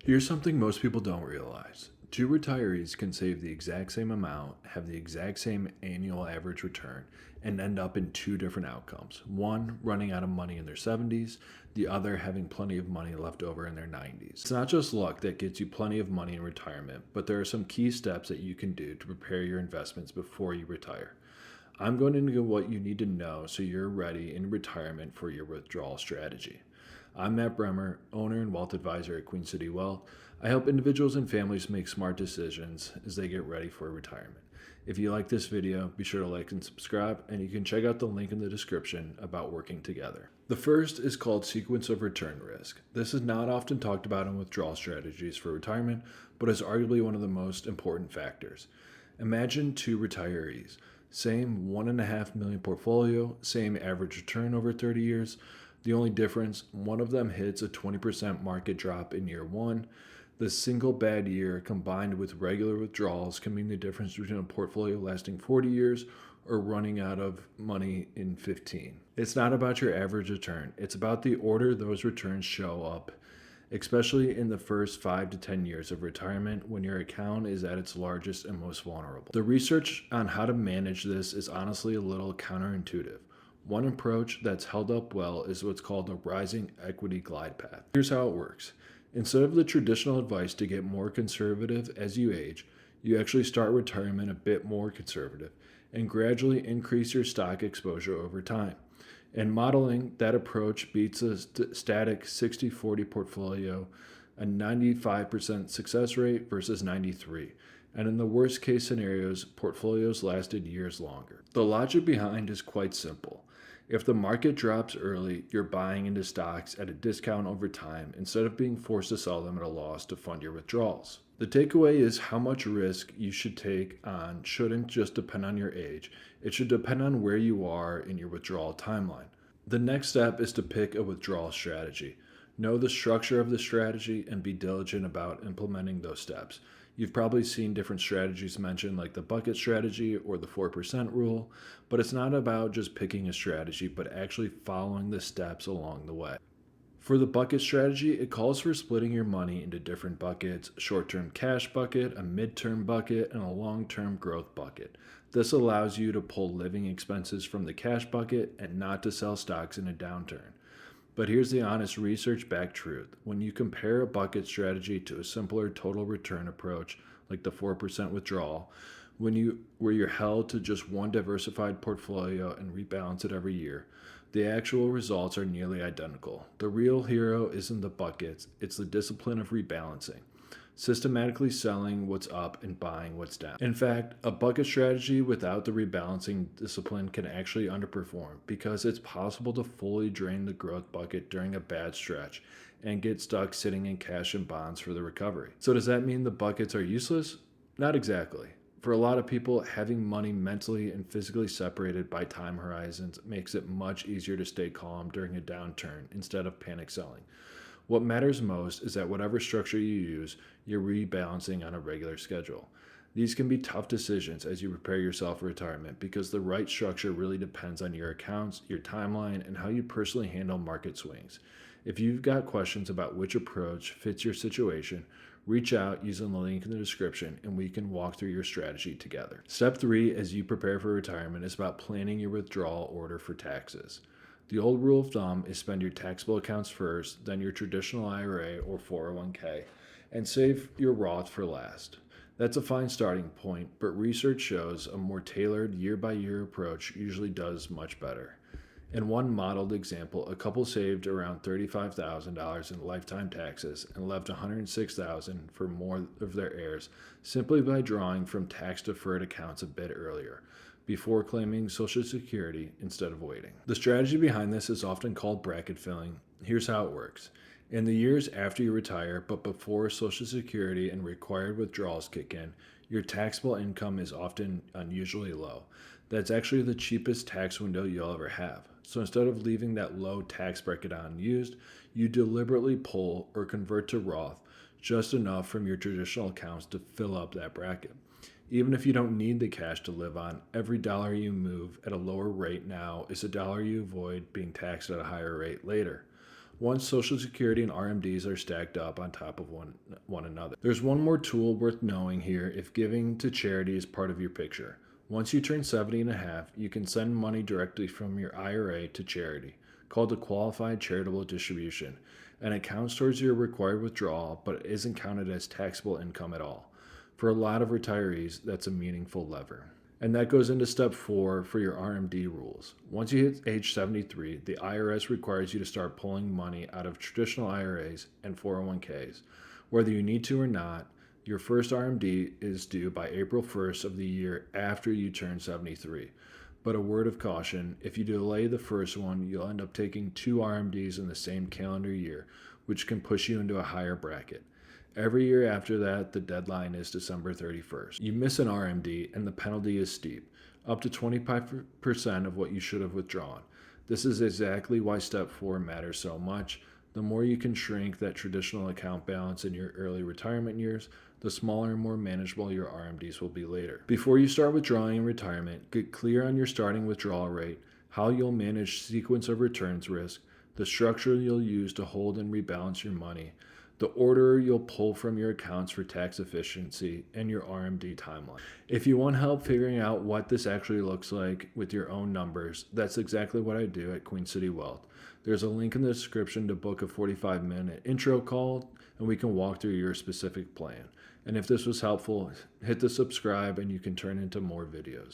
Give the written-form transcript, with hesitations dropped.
Here's something most people don't realize. Two retirees can save the exact same amount, have the exact same annual average return, and end up in two different outcomes. One, running out of money in their 70s, the other, having plenty of money left over in their 90s. It's not just luck that gets you plenty of money in retirement, but there are some key steps that you can do to prepare your investments before you retire. I'm going into what you need to know so you're ready in retirement for your withdrawal strategy. I'm Matt Bremer, owner and wealth advisor at Queen City Wealth. I help individuals and families make smart decisions as they get ready for retirement. If you like this video, be sure to like and subscribe, and you can check out the link in the description about working together. The first is called sequence of return risk. This is not often talked about in withdrawal strategies for retirement, but is arguably one of the most important factors. Imagine two retirees. Same 1.5 million portfolio, same average return over 30 years. The only difference, one of them hits a 20% market drop in year one. The single bad year combined with regular withdrawals can mean the difference between a portfolio lasting 40 years or running out of money in 15. It's not about your average return. It's about the order those returns show up, especially in the first 5 to 10 years of retirement when your account is at its largest and most vulnerable. The research on how to manage this is honestly a little counterintuitive. One approach that's held up well is what's called a rising equity glide path. Here's how it works. Instead of the traditional advice to get more conservative as you age, you actually start retirement a bit more conservative and gradually increase your stock exposure over time. In modeling, that approach beats a static 60-40 portfolio, a 95% success rate versus 93%. And in the worst case scenarios, portfolios lasted years longer. The logic behind is quite simple. If the market drops early, you're buying into stocks at a discount over time instead of being forced to sell them at a loss to fund your withdrawals. The takeaway is how much risk you should take on shouldn't just depend on your age. It should depend on where you are in your withdrawal timeline. The next step is to pick a withdrawal strategy. Know the structure of the strategy and be diligent about implementing those steps. You've probably seen different strategies mentioned like the bucket strategy or the 4% rule, but it's not about just picking a strategy, but actually following the steps along the way. For the bucket strategy, it calls for splitting your money into different buckets: short-term cash bucket, a mid-term bucket, and a long-term growth bucket. This allows you to pull living expenses from the cash bucket and not to sell stocks in a downturn. But here's the honest research-backed truth. When you compare a bucket strategy to a simpler total return approach, like the 4% withdrawal, where you're held to just one diversified portfolio and rebalance it every year, the actual results are nearly identical. The real hero isn't the buckets, it's the discipline of rebalancing, systematically selling what's up and buying what's down. In fact, a bucket strategy without the rebalancing discipline can actually underperform because it's possible to fully drain the growth bucket during a bad stretch and get stuck sitting in cash and bonds for the recovery. So does that mean the buckets are useless? Not exactly. For a lot of people, having money mentally and physically separated by time horizons makes it much easier to stay calm during a downturn instead of panic selling. What matters most is that whatever structure you use, you're rebalancing on a regular schedule. These can be tough decisions as you prepare yourself for retirement because the right structure really depends on your accounts, your timeline, and how you personally handle market swings. If you've got questions about which approach fits your situation, reach out using the link in the description and we can walk through your strategy together. Step 3 as you prepare for retirement is about planning your withdrawal order for taxes. The old rule of thumb is spend your taxable accounts first, then your traditional IRA or 401k, and save your Roth for last. That's a fine starting point, but research shows a more tailored year-by-year approach usually does much better. In one modeled example, a couple saved around $35,000 in lifetime taxes and left $106,000 for more of their heirs simply by drawing from tax-deferred accounts a bit earlier, before claiming Social Security instead of waiting. The strategy behind this is often called bracket filling. Here's how it works. In the years after you retire, but before Social Security and required withdrawals kick in, your taxable income is often unusually low. That's actually the cheapest tax window you'll ever have. So instead of leaving that low tax bracket unused, you deliberately pull or convert to Roth just enough from your traditional accounts to fill up that bracket. Even if you don't need the cash to live on, every dollar you move at a lower rate now is a dollar you avoid being taxed at a higher rate later. once Social Security and RMDs are stacked up on top of one another. There's one more tool worth knowing here if giving to charity is part of your picture. Once you turn 70 and a half, you can send money directly from your IRA to charity, called a qualified charitable distribution, and it counts towards your required withdrawal, but it isn't counted as taxable income at all. For a lot of retirees, that's a meaningful lever. And that goes into step 4 for your RMD rules. Once you hit age 73, the IRS requires you to start pulling money out of traditional IRAs and 401ks. Whether you need to or not, your first RMD is due by April 1st of the year after you turn 73. But a word of caution, if you delay the first one, you'll end up taking 2 RMDs in the same calendar year, which can push you into a higher bracket. Every year after that, the deadline is December 31st. You miss an RMD and the penalty is steep, up to 25% of what you should have withdrawn. This is exactly why step 4 matters so much. The more you can shrink that traditional account balance in your early retirement years, the smaller and more manageable your RMDs will be later. Before you start withdrawing in retirement, get clear on your starting withdrawal rate, how you'll manage sequence of returns risk, the structure you'll use to hold and rebalance your money, the order you'll pull from your accounts for tax efficiency, and your RMD timeline. If you want help figuring out what this actually looks like with your own numbers, that's exactly what I do at Queen City Wealth. There's a link in the description to book a 45-minute intro call, and we can walk through your specific plan. And if this was helpful, hit the subscribe and you can turn into more videos.